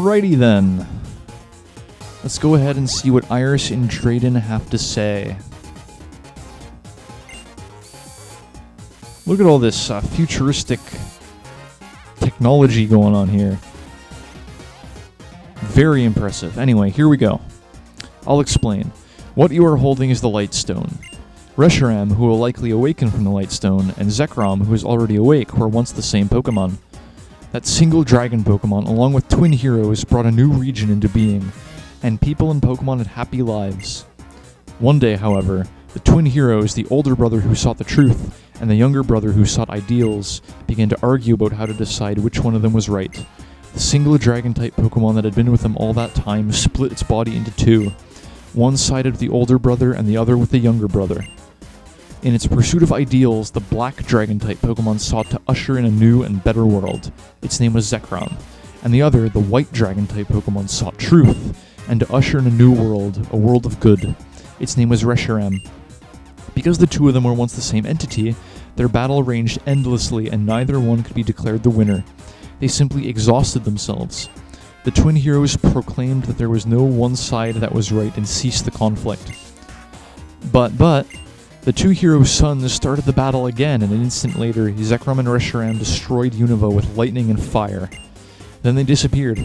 Alrighty then. Let's go ahead and see what Iris and Druddigon have to say. Look at all this futuristic technology going on here. Very impressive. Anyway, here we go. I'll explain. What you are holding is the Lightstone. Reshiram, who will likely awaken from the Lightstone, and Zekrom, who is already awake, were once the same Pokemon. That single dragon Pokemon, along with twin heroes, brought a new region into being, and people and Pokemon had happy lives. One day, however, the twin heroes, the older brother who sought the truth, and the younger brother who sought ideals, began to argue about how to decide which one of them was right. The single dragon-type Pokemon that had been with them all that time split its body into two. One sided with the older brother and the other with the younger brother. In its pursuit of ideals, the black dragon-type Pokemon sought to usher in a new and better world. Its name was Zekrom. And the other, the white dragon-type Pokemon, sought truth, and to usher in a new world, a world of good. Its name was Reshiram. Because the two of them were once the same entity, their battle ranged endlessly and neither one could be declared the winner. They simply exhausted themselves. The twin heroes proclaimed that there was no one side that was right and ceased the conflict. But, the two heroes' sons started the battle again, and an instant later, Zekrom and Reshiram destroyed Unova with lightning and fire. Then they disappeared.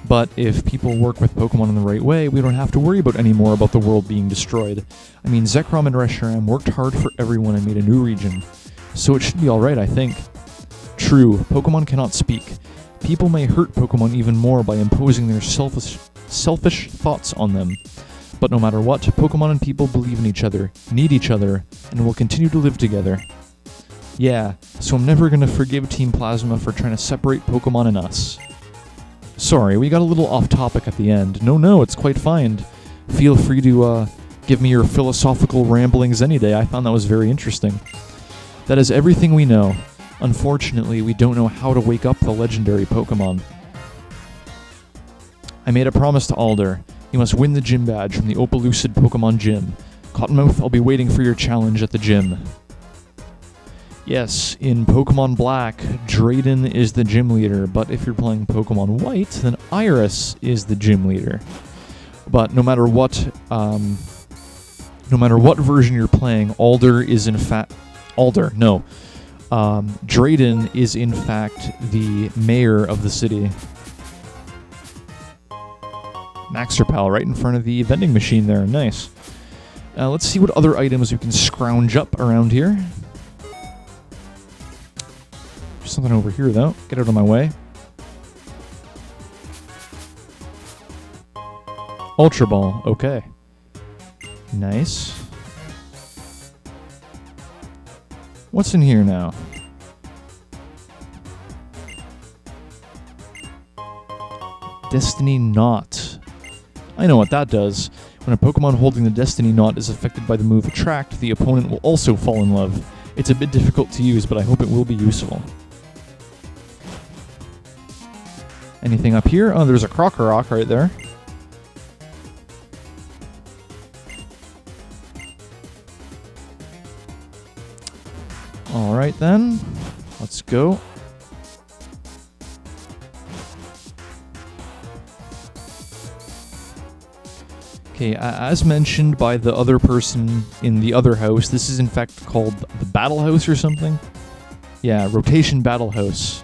But if people work with Pokemon in the right way, we don't have to worry about anymore about the world being destroyed. I mean, Zekrom and Reshiram worked hard for everyone and made a new region. So it should be alright, I think. True, Pokemon cannot speak. People may hurt Pokemon even more by imposing their selfish thoughts on them. But no matter what, Pokemon and people believe in each other, need each other, and will continue to live together. Yeah, so I'm never gonna forgive Team Plasma for trying to separate Pokemon and us. Sorry, we got a little off topic at the end. No, it's quite fine. Feel free to give me your philosophical ramblings any day. I found that was very interesting. That is everything we know. Unfortunately, we don't know how to wake up the legendary Pokemon. I made a promise to Alder. He must win the gym badge from the Opalucid Pokemon Gym. Cottonmouth, I'll be waiting for your challenge at the gym. Yes, in Pokemon Black, Druddigon is the gym leader, but if you're playing Pokemon White, then Iris is the gym leader. But no matter what version you're playing, Druddigon is in fact the mayor of the city. Maxer Pal right in front of the vending machine there, nice. Let's see what other items we can scrounge up around here. There's something over here though, get out of my way. Ultra Ball, okay. Nice. What's in here now? Destiny Knot. I know what that does. When a Pokemon holding the Destiny Knot is affected by the move Attract, the opponent will also fall in love. It's a bit difficult to use, but I hope it will be useful. Anything up here? Oh, there's a Crocorock right there. Alright then, let's go. Okay, as mentioned by the other person in the other house, this is in fact called the Battle House or something. Yeah, Rotation Battle House.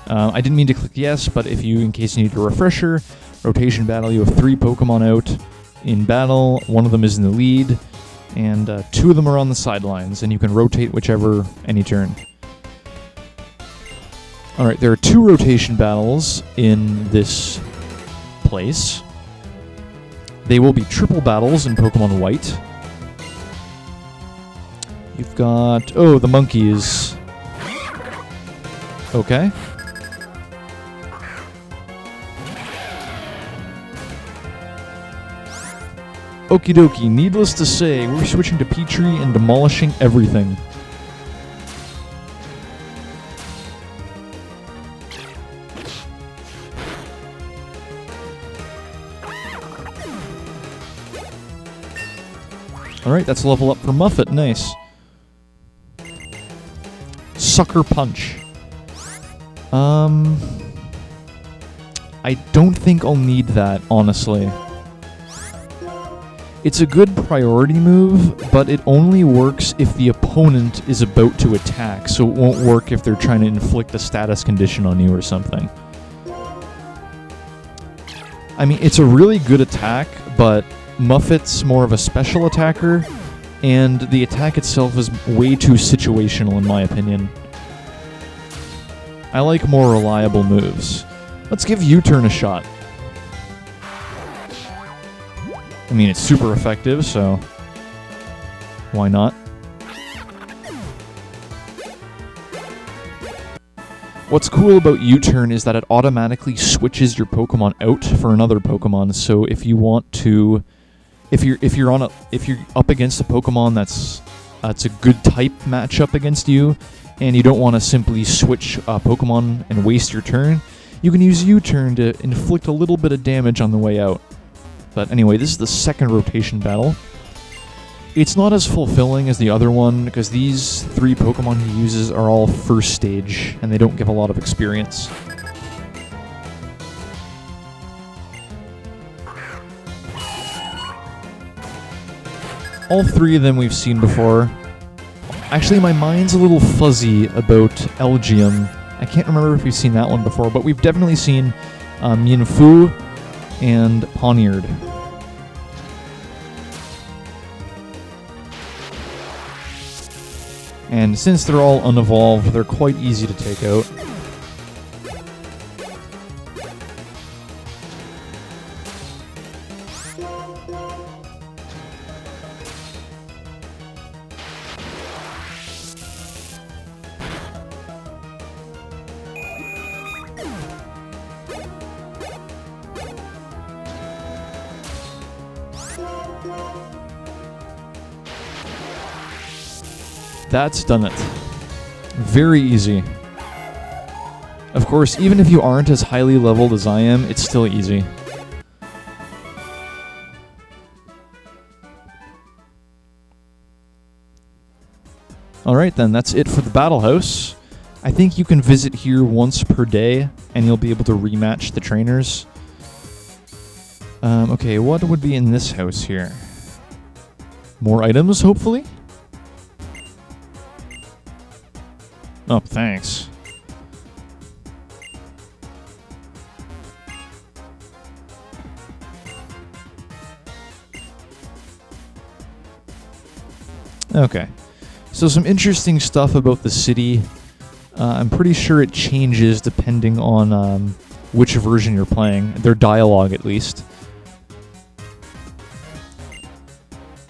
I didn't mean to click yes, but in case you need a refresher, Rotation Battle, you have 3 Pokemon out in battle, one of them is in the lead, and 2 of them are on the sidelines, and you can rotate whichever any turn. Alright, there are 2 rotation battles in this place. They will be triple battles in Pokemon White. You've got... oh, the monkeys. Okay. Okie dokie, needless to say, we're switching to Petrie and demolishing everything. Alright, that's a level up for Muffet, nice. Sucker Punch. I don't think I'll need that, honestly. It's a good priority move, but it only works if the opponent is about to attack, so it won't work if they're trying to inflict a status condition on you or something. I mean, it's a really good attack, but Muffet's more of a special attacker, and the attack itself is way too situational in my opinion. I like more reliable moves. Let's give U-turn a shot. I mean, it's super effective, so why not? What's cool about U-turn is that it automatically switches your Pokemon out for another Pokemon. So if you want to, if you're up against a Pokemon that's a good type matchup against you, and you don't want to simply switch a Pokemon and waste your turn, you can use U-turn to inflict a little bit of damage on the way out. But anyway, this is the second rotation battle. It's not as fulfilling as the other one, because these 3 Pokemon he uses are all first stage, and they don't give a lot of experience. All 3 of them we've seen before. Actually, my mind's a little fuzzy about Elgium. I can't remember if we've seen that one before, but we've definitely seen Mienfoo and Poniard. And since they're all unevolved, they're quite easy to take out. That's done it. Very easy. Of course, even if you aren't as highly leveled as I am, it's still easy. Alright then, that's it for the Battle House. I think you can visit here once per day, and you'll be able to rematch the trainers. Okay, what would be in this house here? More items, hopefully? Oh, thanks. Okay. So some interesting stuff about the city. I'm pretty sure it changes depending on which version you're playing. Their dialogue, at least.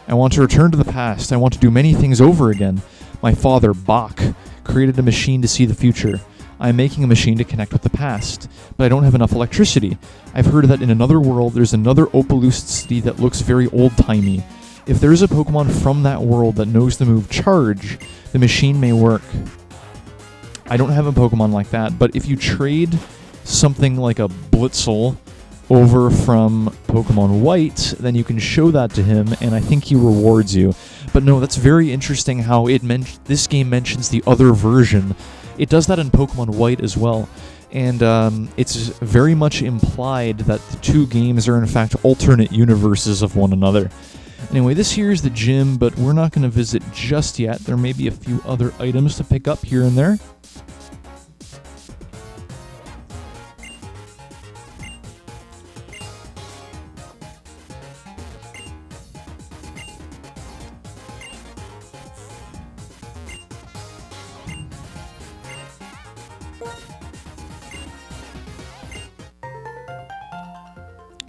I want to return to the past. I want to do many things over again. My father, Bach, created a machine to see the future. I'm making a machine to connect with the past, but I don't have enough electricity. I've heard that in another world there's another Opaloost city that looks very old-timey. If there's a Pokemon from that world that knows the move Charge, the machine may work. I don't have a Pokemon like that, but if you trade something like a Blitzel over from Pokemon White, then you can show that to him, and I think he rewards you. But no, that's very interesting how this game mentions the other version. It does that in Pokemon White as well, and it's very much implied that the 2 games are in fact alternate universes of one another. Anyway, this here is the gym, but we're not going to visit just yet. There may be a few other items to pick up here and there.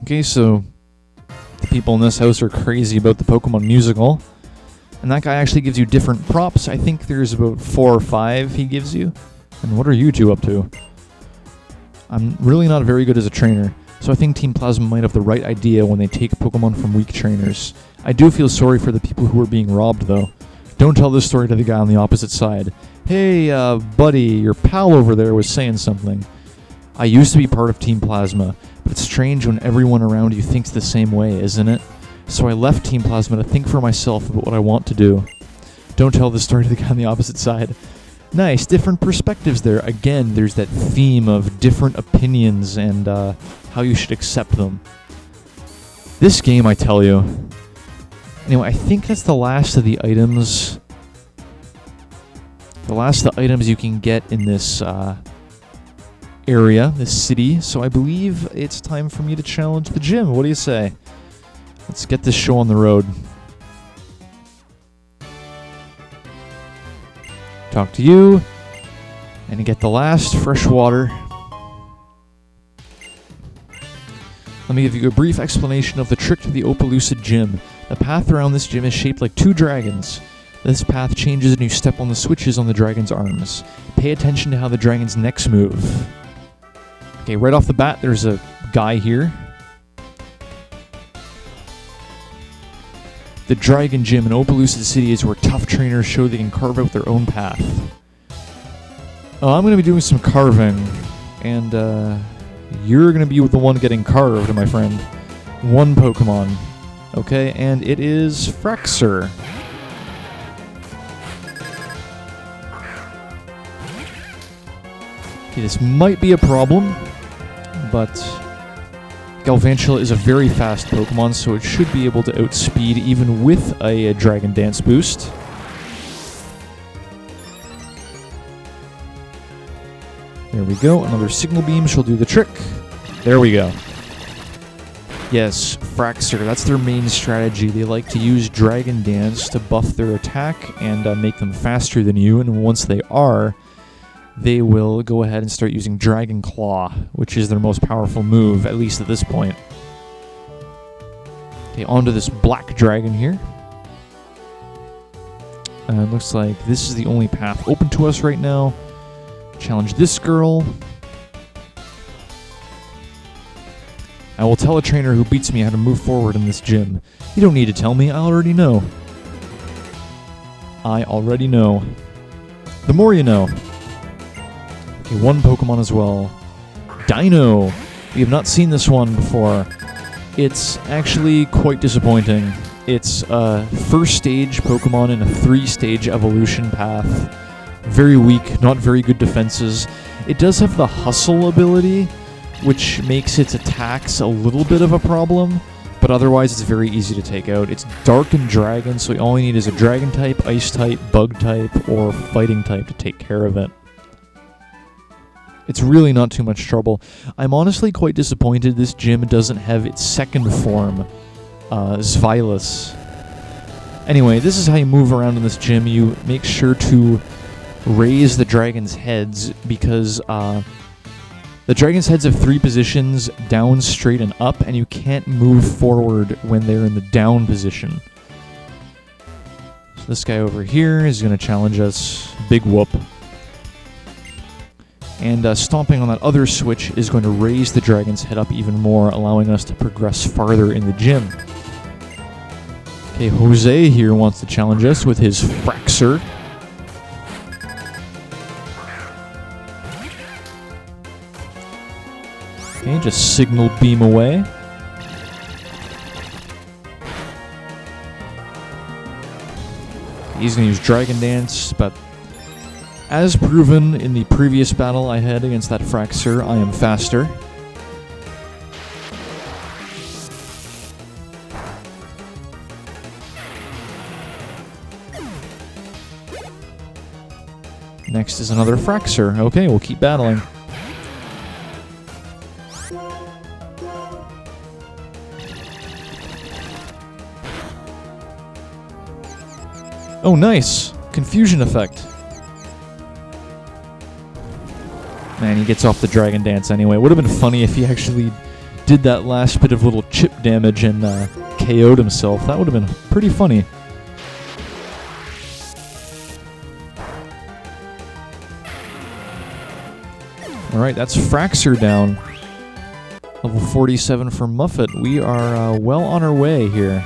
Okay, so the people in this house are crazy about the Pokemon musical. And that guy actually gives you different props. I think there's about 4 or 5 he gives you. And what are you 2 up to? I'm really not very good as a trainer, so I think Team Plasma might have the right idea when they take Pokemon from weak trainers. I do feel sorry for the people who are being robbed, though. Don't tell this story to the guy on the opposite side. Hey, buddy, your pal over there was saying something. I used to be part of Team Plasma, but it's strange when everyone around you thinks the same way, isn't it? So I left Team Plasma to think for myself about what I want to do. Don't tell this story to the guy on the opposite side. Nice, different perspectives there. Again, there's that theme of different opinions and how you should accept them. This game, I tell you. Anyway, I think that's the last of the items. The last of the items you can get in this area, this city. So I believe it's time for me to challenge the gym. What do you say? Let's get this show on the road. Talk to you, and get the last fresh water. Let me give you a brief explanation of the trick to the Opelucid gym. The path around this gym is shaped like two dragons. This path changes and you step on the switches on the dragon's arms. Pay attention to how the dragon's necks move. Okay, right off the bat, there's a guy here. The Dragon Gym in Opelucid City is where tough trainers show they can carve out their own path. I'm going to be doing some carving, and you're going to be the one getting carved, my friend. One Pokemon. Okay, and it is Fraxure. Okay, this might be a problem, but Galvantula is a very fast Pokemon, so it should be able to outspeed even with a Dragon Dance boost. There we go. Another Signal Beam shall do the trick. There we go. Yes, Fraxure. That's their main strategy. They like to use Dragon Dance to buff their attack and make them faster than you, and once they are, they will go ahead and start using Dragon Claw, which is their most powerful move, at least at this point. Okay, onto this black dragon here. Looks like this is the only path open to us right now. Challenge this girl. I will tell a trainer who beats me how to move forward in this gym. You don't need to tell me, I already know. I already know. The more you know. Okay, one Pokemon as well. Deino! We have not seen this one before. It's actually quite disappointing. It's a first stage Pokemon in a 3-stage evolution path. Very weak, not very good defenses. It does have the Hustle ability, which makes its attacks a little bit of a problem, but otherwise it's very easy to take out. It's Dark and Dragon, so all you need is a Dragon type, Ice type, Bug type, or Fighting type to take care of it. It's really not too much trouble. I'm honestly quite disappointed this gym doesn't have its second form, Zvylus. Anyway, this is how you move around in this gym. You make sure to raise the dragon's heads, because the dragon's heads have 3 positions, down, straight, and up, and you can't move forward when they're in the down position. So this guy over here is going to challenge us. Big whoop. And stomping on that other switch is going to raise the dragon's head up even more, allowing us to progress farther in the gym. Okay, Jose here wants to challenge us with his Fraxure. Okay, just Signal Beam away. He's going to use Dragon Dance, but as proven in the previous battle I had against that Fraxure, I am faster. Next is another Fraxure. Okay, we'll keep battling. Oh, nice! Confusion effect. Man, he gets off the Dragon Dance anyway. Would have been funny if he actually did that last bit of little chip damage and KO'd himself. That would have been pretty funny. Alright, that's Fraxure down. Level 47 for Muffet. We are well on our way here.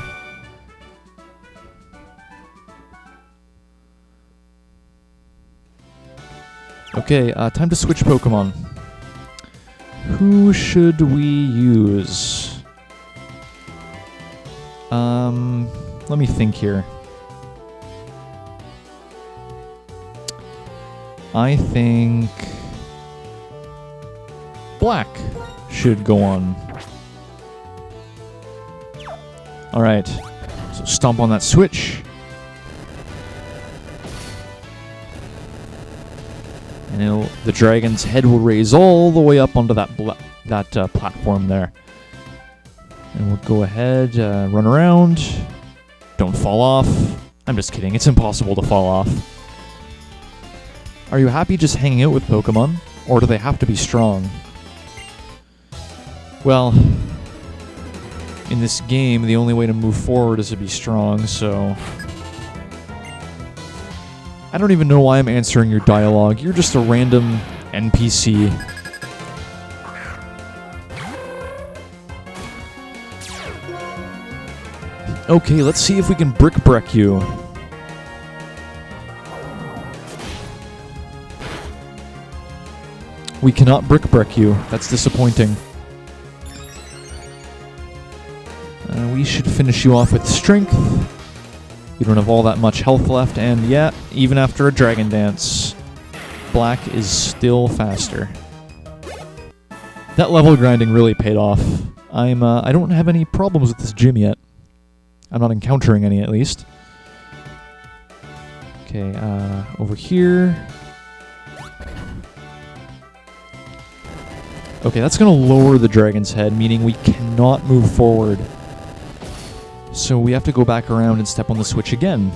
Okay, time to switch Pokemon. Who should we use? Let me think here. I think black should go on. Alright, so stomp on that switch. And the dragon's head will raise all the way up onto that platform there. And we'll go ahead, run around. Don't fall off. I'm just kidding, it's impossible to fall off. Are you happy just hanging out with Pokemon? Or do they have to be strong? Well, in this game, the only way to move forward is to be strong, so... I don't even know why I'm answering your dialogue. You're just a random NPC. Okay, let's see if we can brick-break you. We cannot brick-break you. That's disappointing. We should finish you off with strength. You don't have all that much health left, and yeah, even after a Dragon Dance, black is still faster. That level grinding really paid off. I don't have any problems with this gym yet. I'm not encountering any, at least. Okay, over here. Okay, that's gonna lower the dragon's head, meaning we cannot move forward. So we have to go back around and step on the switch again.